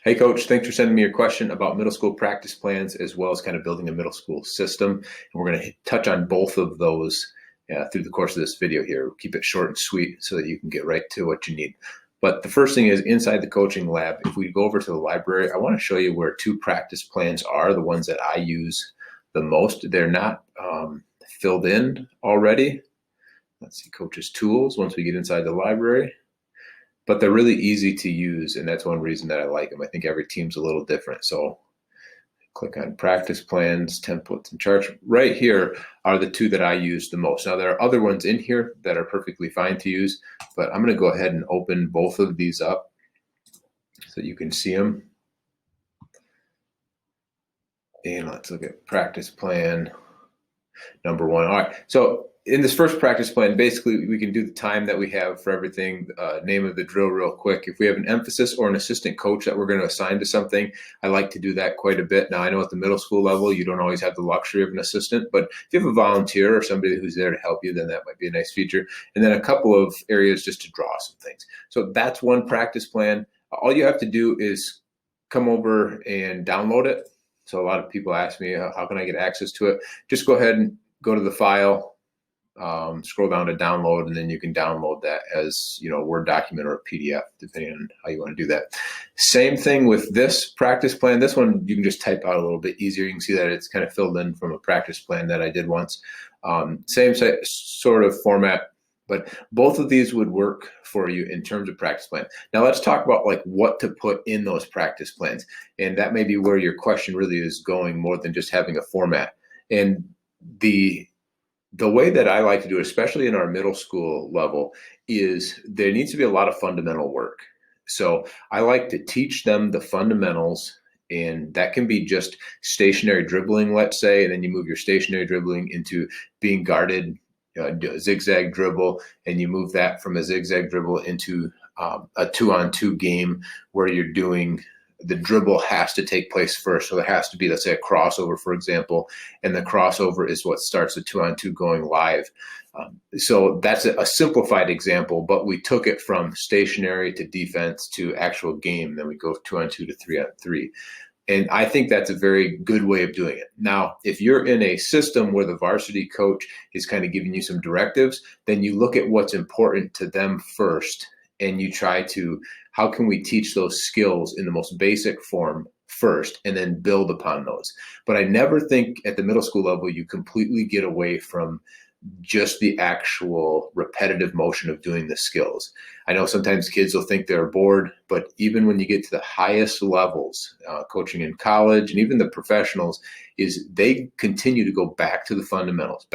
Hey, Coach, thanks for sending me your question about middle school practice plans as well as kind of building a middle school system. And we're going to touch on both of those through the course of this video here. We'll keep it short and sweet so that you can get right to what you need. But the first thing is inside the coaching lab, if we go over to the library, I want to show you where two practice plans are, the ones that I use the most. They're not filled in already. Let's see, Coach's Tools, once we get inside the library. But they're really easy to use, and that's one reason that I like them. I think every team's a little different. So click on practice plans, templates, and charts. Right here are the two that I use the most. Now, there are other ones in here that are perfectly fine to use, but I'm going to go ahead and open both of these up so you can see them. And let's look at practice plan number one. All right, so in this first practice plan, basically we can do the time that we have for everything, name of the drill real quick. If we have an emphasis or an assistant coach that we're going to assign to something, I like to do that quite a bit. Now, I know at the middle school level, you don't always have the luxury of an assistant, but if you have a volunteer or somebody who's there to help you, then that might be a nice feature. And then a couple of areas just to draw some things. So that's one practice plan. All you have to do is come over and download it. So a lot of people ask me, how can I get access to it? Just go ahead and go to the file, scroll down to download, and then you can download that as a Word document or a PDF, depending on how you want to do that. Same thing with this practice plan. This one you can just type out a little bit easier. You can see that it's kind of filled in from a practice plan that I did once. Same sort of format, but both of these would work for you in terms of practice plan. Now let's talk about like what to put in those practice plans. And that may be where your question really is going, more than just having a format. And the way that I like to do it, especially in our middle school level, is there needs to be a lot of fundamental work. So I like to teach them the fundamentals, and that can be just stationary dribbling, let's say, and then you move your stationary dribbling into being guarded, do a zigzag dribble, and you move that from a zigzag dribble into a 2-on-2 game where you're doing the dribble has to take place first. So there has to be, let's say, a crossover, for example, and the crossover is what starts the 2-on-2 going live. So that's a simplified example, but we took it from stationary to defense to actual game. Then we go 2-on-2 to 3-on-3. And I think that's a very good way of doing it. Now, if you're in a system where the varsity coach is kind of giving you some directives, then you look at what's important to them first, and you try to, how can we teach those skills in the most basic form first and then build upon those. But I never think at the middle school level you completely get away from just the actual repetitive motion of doing the skills. I know sometimes kids will think they're bored, but even when you get to the highest levels, coaching in college and even the professionals, is they continue to go back to the fundamentals,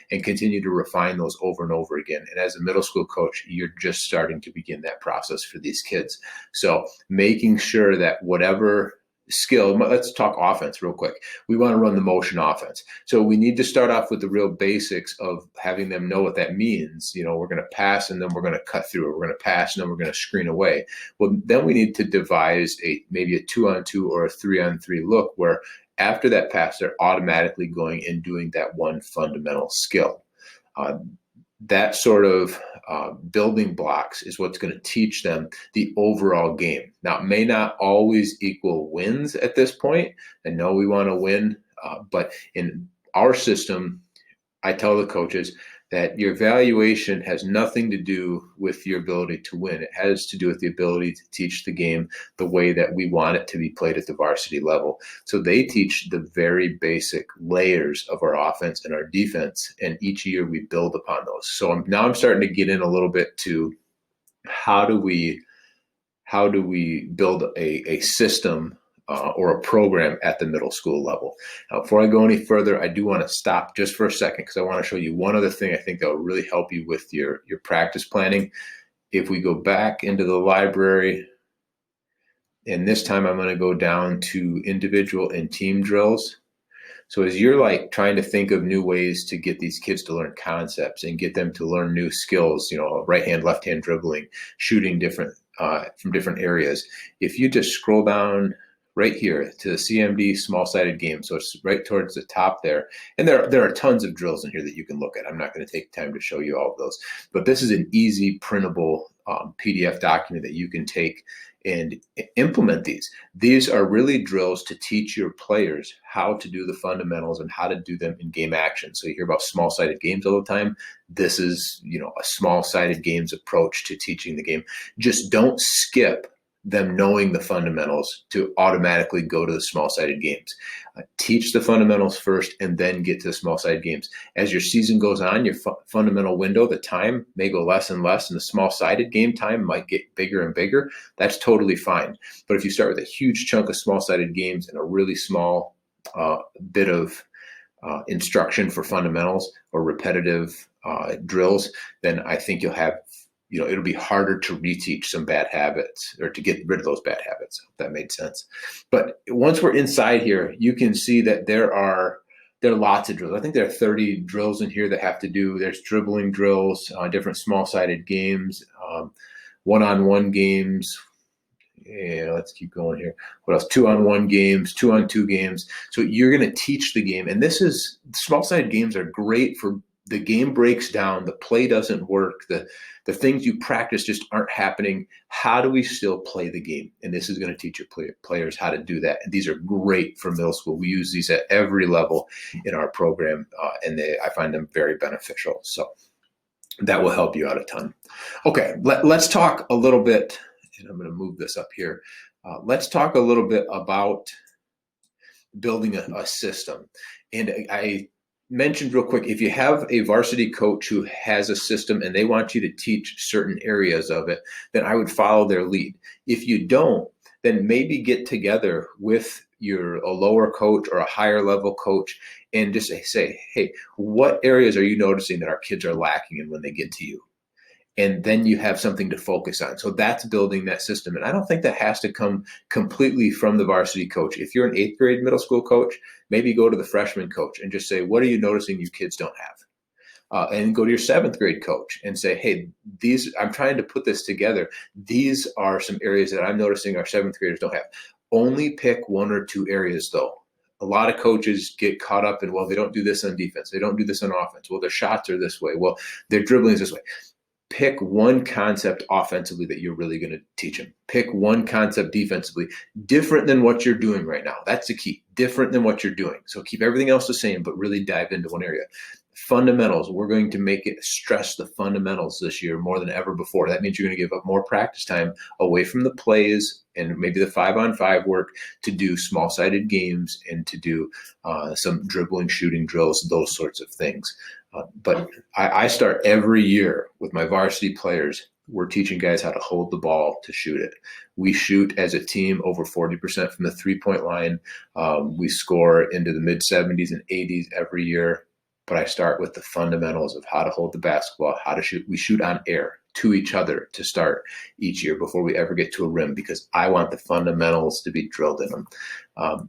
and continue to refine those over and over again. And as a middle school coach, you're just starting to begin that process for these kids. So making sure that whatever skill, let's talk offense real quick. We want to run the motion offense. So we need to start off with the real basics of having them know what that means. We're going to pass and then we're going to cut through, or we're going to pass and then we're going to screen away. Well, then we need to devise maybe a 2-on-2 or a 3-on-3 look where after that pass, they're automatically going and doing that one fundamental skill. That sort of building blocks is what's going to teach them the overall game. Now, it may not always equal wins at this point. I know we want to win, but in our system, I tell the coaches that your evaluation has nothing to do with your ability to win. It has to do with the ability to teach the game the way that we want it to be played at the varsity level. So they teach the very basic layers of our offense and our defense, and each year we build upon those. So now I'm starting to get in a little bit to how do we build a system or a program at the middle school level. Now, before I go any further, I do want to stop just for a second because I want to show you one other thing I think that will really help you with your practice planning. If we go back into the library, and this time I'm going to go down to individual and team drills. So as you're like trying to think of new ways to get these kids to learn concepts and get them to learn new skills, right hand, left hand dribbling, shooting different from different areas. If you just scroll down right here to the CMD small-sided game. So it's right towards the top there. And there are tons of drills in here that you can look at. I'm not going to take time to show you all of those. But this is an easy printable PDF document that you can take and implement these. These are really drills to teach your players how to do the fundamentals and how to do them in game action. So you hear about small-sided games all the time. This is, a small-sided games approach to teaching the game. Just don't skip them knowing the fundamentals to automatically go to the small-sided games. Teach the fundamentals first and then get to the small-sided games. As your season goes on, your fundamental window, the time may go less and less, and the small-sided game time might get bigger and bigger. That's totally fine. But if you start with a huge chunk of small-sided games and a really small bit of instruction for fundamentals or repetitive drills, then I think you'll have it'll be harder to reteach some bad habits or to get rid of those bad habits, if that made sense. But once we're inside here, you can see that there are lots of drills. I think there are 30 drills in here that have to do. There's dribbling drills, different small-sided games, one-on-one games. Yeah, let's keep going here. What else? 2-on-1 games, 2-on-2 games. So you're going to teach the game. And small-sided games are great for the game breaks down, the play doesn't work, the things you practice just aren't happening. How do we still play the game? And this is going to teach your players how to do that. And these are great for middle school. We use these at every level in our program, and I find them very beneficial. So that will help you out a ton. Okay, let's talk a little bit, and I'm going to move this up here. Let's talk a little bit about building a system. And I mentioned real quick, if you have a varsity coach who has a system and they want you to teach certain areas of it, then I would follow their lead. If you don't, then maybe get together with a lower coach or a higher level coach and just say, hey, what areas are you noticing that our kids are lacking in when they get to you? And then you have something to focus on. So that's building that system. And I don't think that has to come completely from the varsity coach. If you're an 8th grade middle school coach, maybe go to the freshman coach and just say, what are you noticing you kids don't have? And go to your 7th grade coach and say, hey, I'm trying to put this together. These are some areas that I'm noticing our 7th graders don't have. Only pick 1 or 2 areas though. A lot of coaches get caught up in, well, they don't do this on defense. They don't do this on offense. Well, their shots are this way. Well, their dribbling is this way. Pick one concept offensively that you're really going to teach them. Pick one concept defensively, different than what you're doing right now. That's the key, different than what you're doing. So keep everything else the same, but really dive into one area. Fundamentals, we're going to make it stress the fundamentals this year more than ever before. That means you're going to give up more practice time away from the plays and maybe the 5-on-5 work to do small-sided games and to do some dribbling, shooting drills, those sorts of things. But I start every year with my varsity players. We're teaching guys how to hold the ball to shoot it. We shoot as a team over 40% from the 3-point line. We score into the mid-70s and 80s every year. But I start with the fundamentals of how to hold the basketball, how to shoot. We shoot on air to each other to start each year before we ever get to a rim, because I want the fundamentals to be drilled in them.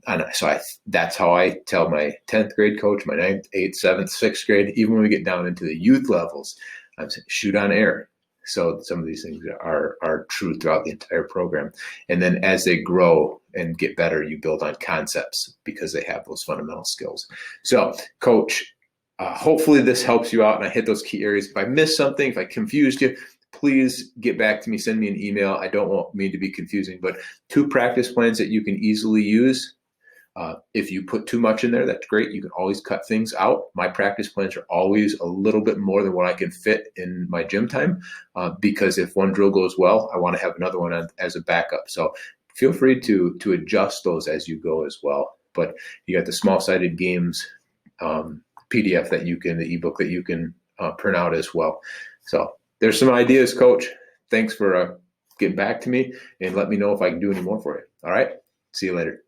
And so that's how I tell my 10th grade coach, my 9th, 8th, 7th, 6th grade, even when we get down into the youth levels, I'm saying shoot on air. So some of these things are true throughout the entire program. And then as they grow and get better, you build on concepts because they have those fundamental skills. So coach, hopefully this helps you out and I hit those key areas. If I missed something, if I confused you, please get back to me, send me an email. I don't want me to be confusing, but 2 practice plans that you can easily use. If you put too much in there, that's great. You can always cut things out. My practice plans are always a little bit more than what I can fit in my gym time, because if one drill goes well, I want to have another one as a backup. So feel free to adjust those as you go as well. But you got the small-sided games PDF the ebook that you can print out as well. So there's some ideas, Coach. Thanks for getting back to me, and let me know if I can do any more for you. All right. See you later.